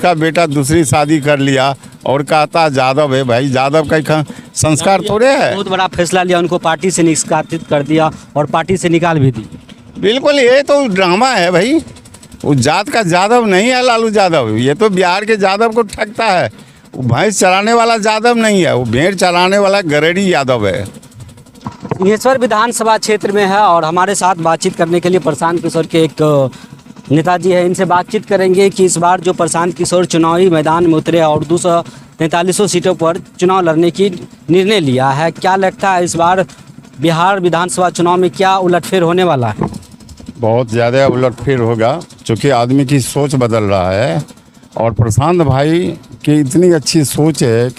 उसका बेटा दूसरी शादी कर लिया और कहता जादव है। भाई जादव का संस्कार थोड़े है। बहुत बड़ा फैसला लिया, उनको पार्टी से निष्कासित कर दिया और पार्टी से निकाल भी दी। बिल्कुल, ये तो ड्रामा है भाई। उस जात का जादव नहीं है लालू यादव, ये तो बिहार के जादव को ठगता है। वो भैंस चराने वाला जादव नहीं है, वो भेड़ चराने वाला गरेड़ी यादव है। सिंहेश्वर विधानसभा क्षेत्र में है और हमारे साथ बातचीत करने के लिए प्रशांत किशोर के एक नेताजी है। इनसे बातचीत करेंगे कि इस बार जो प्रशांत किशोर चुनावी मैदान में उतरे और 243 सीटों पर चुनाव लड़ने की निर्णय लिया है, क्या लगता है इस बार बिहार विधानसभा चुनाव में क्या उलटफेर होने वाला है? बहुत ज़्यादा उलटफेर होगा, क्योंकि आदमी की सोच बदल रहा है। और प्रशांत भाई की इतनी अच्छी सोच है,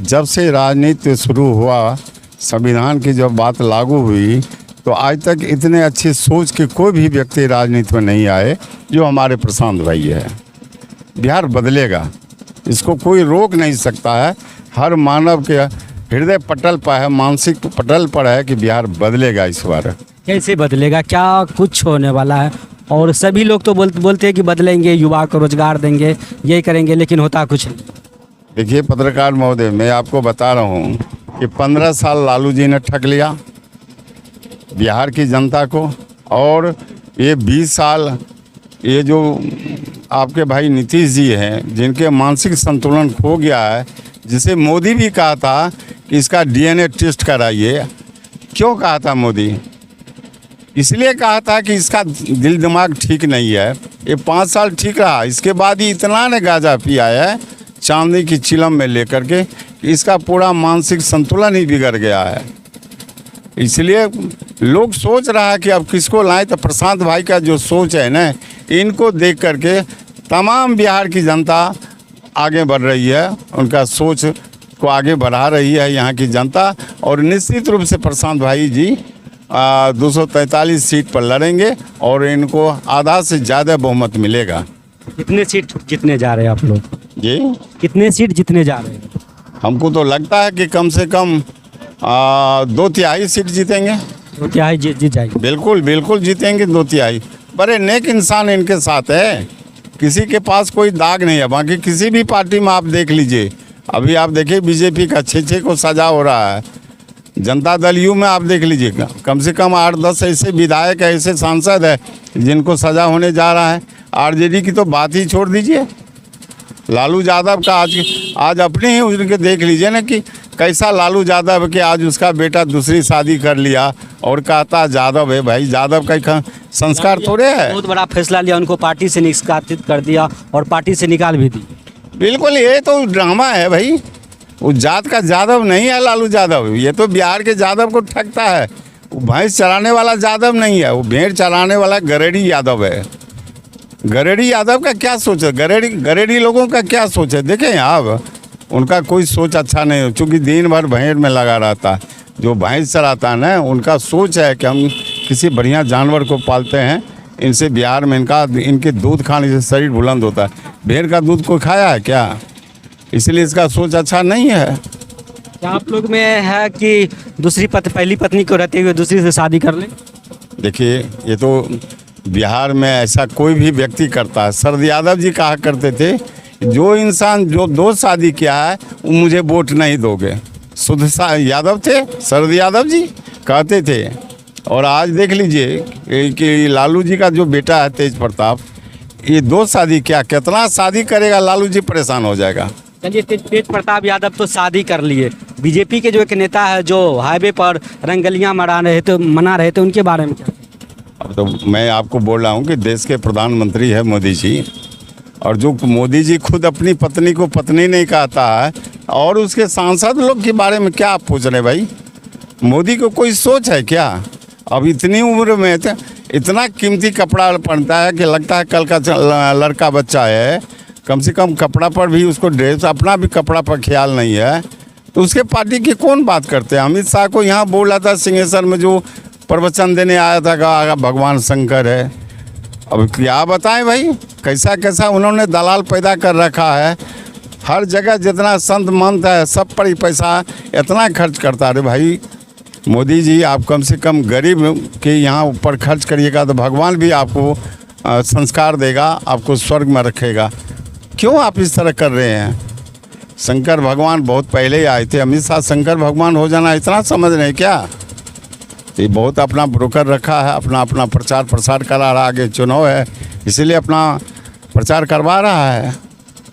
जब से राजनीति शुरू हुआ, संविधान की जब बात लागू हुई, तो आज तक इतने अच्छी सोच के कोई भी व्यक्ति राजनीति में नहीं आए जो हमारे प्रशांत भाई है। बिहार बदलेगा, इसको कोई रोक नहीं सकता है। हर मानव के हृदय पटल पर है, मानसिक पटल पर है कि बिहार बदलेगा इस बार। कैसे बदलेगा, क्या कुछ होने वाला है? और सभी लोग तो बोलते हैं कि बदलेंगे, युवा को रोजगार देंगे, ये करेंगे, लेकिन होता कुछ नहीं। देखिए पत्रकार महोदय, मैं आपको बता रहा हूँ कि 15 साल लालू जी ने ठग लिया बिहार की जनता को, और ये 20 साल ये जो आपके भाई नीतीश जी हैं, जिनके मानसिक संतुलन खो गया है, जिसे मोदी भी कहा था कि इसका DNA टेस्ट कराइए। क्यों कहा था मोदी? इसलिए कहा था कि इसका दिल दिमाग ठीक नहीं है। ये 5 साल ठीक रहा, इसके बाद ही इतना ने गांजा पिया है चांदी की चिलम में लेकर के, इसका पूरा मानसिक संतुलन ही बिगड़ गया है। इसलिए लोग सोच रहा है कि अब किसको लाएं, तो प्रशांत भाई का जो सोच है ना, इनको देख करके तमाम बिहार की जनता आगे बढ़ रही है, उनका सोच को आगे बढ़ा रही है यहाँ की जनता। और निश्चित रूप से प्रशांत भाई जी 243 सीट पर लड़ेंगे और इनको आधा से ज़्यादा बहुमत मिलेगा। कितने सीट जीतने जा रहे हैं आप लोग? जी, कितने सीट जीतने जा रहे हैं? हमको तो लगता है कि कम से कम 2/3 सीट जीतेंगे। 2/3 जीत जाएंगे। बिल्कुल बिल्कुल जीतेंगे 2/3। बड़े नेक इंसान इनके साथ है, किसी के पास कोई दाग नहीं है। बाकी किसी भी पार्टी में आप देख लीजिए, अभी आप देखिए बीजेपी का 6 को सजा हो रहा है। जनता दल यू में आप देख लीजिए, कम से कम 8-10 ऐसे विधायक ऐसे सांसद है जिनको सजा होने जा रहा है। RJD की तो बात ही छोड़ दीजिए। लालू यादव का आज अपने ही उनके देख लीजिए ना कि कैसा लालू यादव के आज उसका बेटा दूसरी शादी कर लिया और कहता जादव है। भाई जादव का संस्कार थोड़े है। बहुत बड़ा फैसला लिया, उनको पार्टी से निष्कासित कर दिया और पार्टी से निकाल भी दी। बिल्कुल, ये तो ड्रामा है भाई। उस जात का जादव नहीं है लालू यादव, ये तो बिहार के जादव को ठगता है। वो भैंस चराने वाला जादव नहीं है, वो भेड़ चराने वाला गरेड़ी यादव है। गरेड़ी यादव का क्या सोच है, गरेड़ी लोगों का क्या सोच है? देखें आप, उनका कोई सोच अच्छा नहीं है, चूँकि दिन भर भेड़ में लगा रहता है। जो भैंस चराता है ना, उनका सोच है कि हम किसी बढ़िया जानवर को पालते हैं, इनसे बिहार में इनके दूध खाने से शरीर बुलंद होता है। भेड़ का दूध कोई खाया है क्या? इसलिए इसका सोच अच्छा नहीं है। क्या आप लोग में है कि पहली पत्नी को रहते हुए दूसरी से शादी कर लें? देखिए, ये तो बिहार में ऐसा कोई भी व्यक्ति करता है। शरद यादव जी कहा करते थे, जो इंसान जो 2 शादी किया है वो मुझे वोट नहीं दोगे। शुद्ध यादव थे शरद यादव जी, कहते थे। और आज देख लीजिए कि लालू जी का जो बेटा है तेज प्रताप, ये 2 शादी कितना शादी करेगा, लालू जी परेशान हो जाएगा। चलिए, तेज प्रताप यादव तो शादी कर लिए। बीजेपी के जो एक नेता है जो हाईवे पर रंगलियां मना रहे थे, उनके बारे में क्या? अब तो मैं आपको बोल रहा हूँ कि देश के प्रधानमंत्री है मोदी जी, और जो मोदी जी खुद अपनी पत्नी को पत्नी नहीं कहता है, और उसके सांसद लोग के बारे में क्या आप पूछ रहे भाई? मोदी को कोई सोच है क्या? अब इतनी उम्र में इतना कीमती कपड़ा पहनता है कि लगता है कल का लड़का बच्चा है। कम से कम कपड़ा पर भी उसको ड्रेस, अपना भी कपड़ा पर ख्याल नहीं है, तो उसके पार्टी की कौन बात करते हैं? अमित शाह को यहाँ बोला था सिंहेश्वर में, जो प्रवचन देने आया था, कहा भगवान शंकर है। अब क्या बताएं भाई, कैसा कैसा उन्होंने दलाल पैदा कर रखा है। हर जगह जितना संत मंत है सब पर ही पैसा इतना खर्च करता है। भाई मोदी जी, आप कम से कम गरीब के यहाँ ऊपर खर्च करिएगा तो भगवान भी आपको संस्कार देगा, आपको स्वर्ग में रखेगा। क्यों आप इस तरह कर रहे हैं? शंकर भगवान बहुत पहले ही आए थे, अमित शाह शंकर भगवान हो जाना इतना समझ रहे हैं क्या? ये बहुत अपना ब्रोकर रखा है, अपना अपना प्रचार प्रसार करा रहा, आगे चुनाव है इसलिए अपना प्रचार करवा रहा है।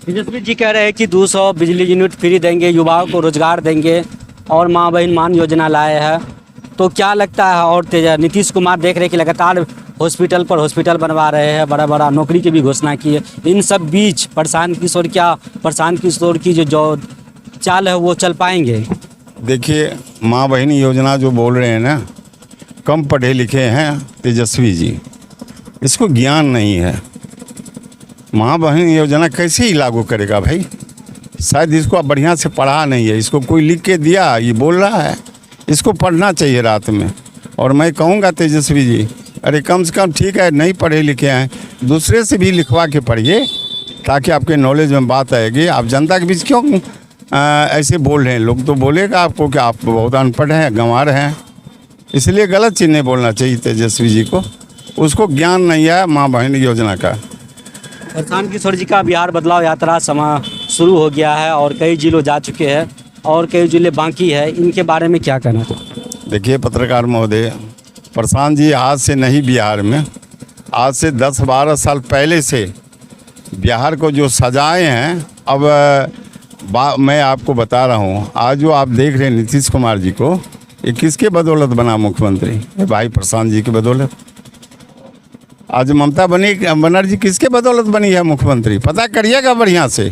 तेजस्वी जी कह रहे हैं कि 200 बिजली यूनिट फ्री देंगे, युवाओं को रोजगार देंगे और माँ बहन मान योजना लाए हैं। तो क्या लगता है? और नीतीश कुमार देख रहे हैं कि लगातार हॉस्पिटल पर हॉस्पिटल बनवा रहे हैं, बड़ा बड़ा नौकरी की भी घोषणा की है। इन सब बीच प्रशांत किशोर की जो चाल है वो चल पाएंगे? देखिए, माँ बहन योजना जो बोल रहे हैं ना, कम पढ़े लिखे हैं तेजस्वी जी, इसको ज्ञान नहीं है। माँ बहन योजना कैसे ही लागू करेगा भाई? शायद इसको अब बढ़िया से पढ़ा नहीं है, इसको कोई लिख के दिया, ये बोल रहा है। इसको पढ़ना चाहिए रात में। और मैं कहूँगा तेजस्वी जी, अरे कम से कम ठीक है नहीं पढ़े लिखे हैं, दूसरे से भी लिखवा के पढ़िए ताकि आपके नॉलेज में बात आएगी। आप जनता के बीच क्यों ऐसे बोल रहे हैं? लोग तो बोलेगा आपको कि आप बहुत अनपढ़ हैं, गंवार हैं, इसलिए गलत चीज़ नहीं बोलना चाहिए तेजस्वी जी को। उसको ज्ञान नहीं है माँ बहन योजना का। प्रशांत किशोर जी का बिहार बदलाव यात्रा शुरू हो गया है और कई जिलों जा चुके हैं और कई जिले बाकी है, इनके बारे में क्या कहना चाहिए? देखिए पत्रकार महोदय, प्रशांत जी आज से नहीं, बिहार में आज से 10-12 साल पहले से बिहार को जो सजाए हैं, अब मैं आपको बता रहा हूँ, आज जो आप देख रहे हैं नीतीश कुमार जी को, ये किसके बदौलत बना मुख्यमंत्री? भाई प्रशांत जी की बदौलत। आज ममता बनर्जी किसके बदौलत बनी है मुख्यमंत्री? पता करिएगा बढ़िया से,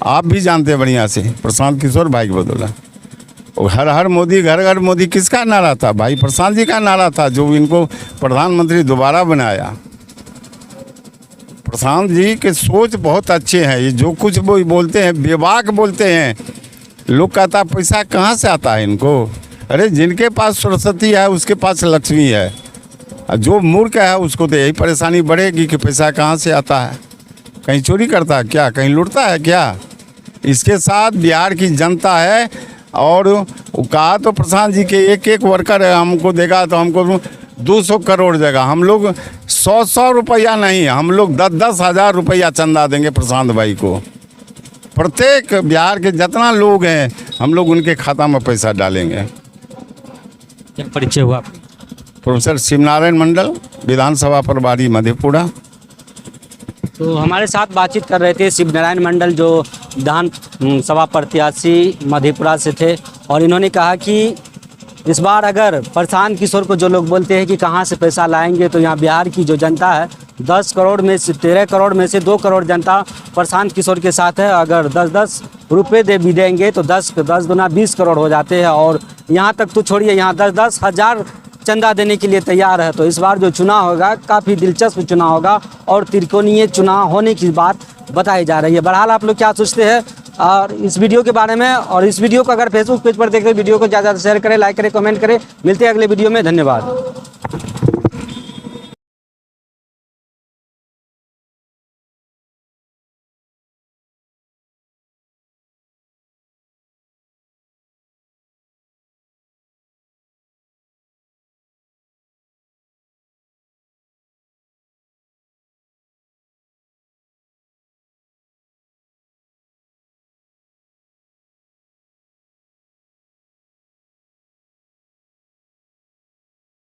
आप भी जानते हैं बढ़िया से, प्रशांत किशोर भाई की बदौलत। और हर हर मोदी घर घर मोदी किसका नारा था? भाई प्रशांत जी का नारा था, जो इनको प्रधानमंत्री दोबारा बनाया। प्रशांत जी के सोच बहुत अच्छे हैं, ये जो कुछ वो बोलते हैं बेबाक बोलते हैं। लोग कहता पैसा कहाँ से आता है इनको? अरे जिनके पास सरस्वती है उसके पास लक्ष्मी है, जो मूर्ख है उसको तो यही परेशानी बढ़ेगी कि पैसा कहाँ से आता है। कहीं चोरी करता है क्या? कहीं लूटता है क्या? इसके साथ बिहार की जनता है। और कहा तो प्रशांत जी के एक एक वर्कर हमको देगा तो हमको 200 करोड़ देगा। हम लोग 100 रुपया नहीं, हम लोग 10-10 हज़ार रुपया चंदा देंगे प्रशांत भाई को। प्रत्येक बिहार के जितना लोग हैं हम लोग उनके खाता में पैसा डालेंगे। क्या परिचय हुआ? प्रोफेसर शिवनारायण मंडल, विधानसभा प्रभारी मधेपुरा। तो हमारे साथ बातचीत कर रहे थे शिवनारायण मंडल, जो विधानसभा प्रत्याशी मधेपुरा से थे, और इन्होंने कहा कि इस बार अगर प्रशांत किशोर को जो लोग बोलते हैं कि कहाँ से पैसा लाएंगे, तो यहाँ बिहार की जो जनता है 10 करोड़ में से 13 करोड़ में से 2 करोड़ जनता प्रशांत किशोर के साथ है। अगर 10-10 रुपये भी देंगे तो 10 गुना 20 करोड़ हो जाते हैं। और यहाँ तक तो छोड़िए, यहाँ 10-10 हज़ार चंदा देने के लिए तैयार है। तो इस बार जो चुनाव होगा काफ़ी दिलचस्प चुनाव होगा और त्रिकोणीय चुनाव होने की बात बताई जा रही है। बहरहाल आप लोग क्या सोचते हैं और इस वीडियो के बारे में? और इस वीडियो को अगर फेसबुक पेज पर देख रहे हैं, वीडियो को ज़्यादा से शेयर करें, लाइक करें, कमेंट करें। मिलते हैं अगले वीडियो में, धन्यवाद।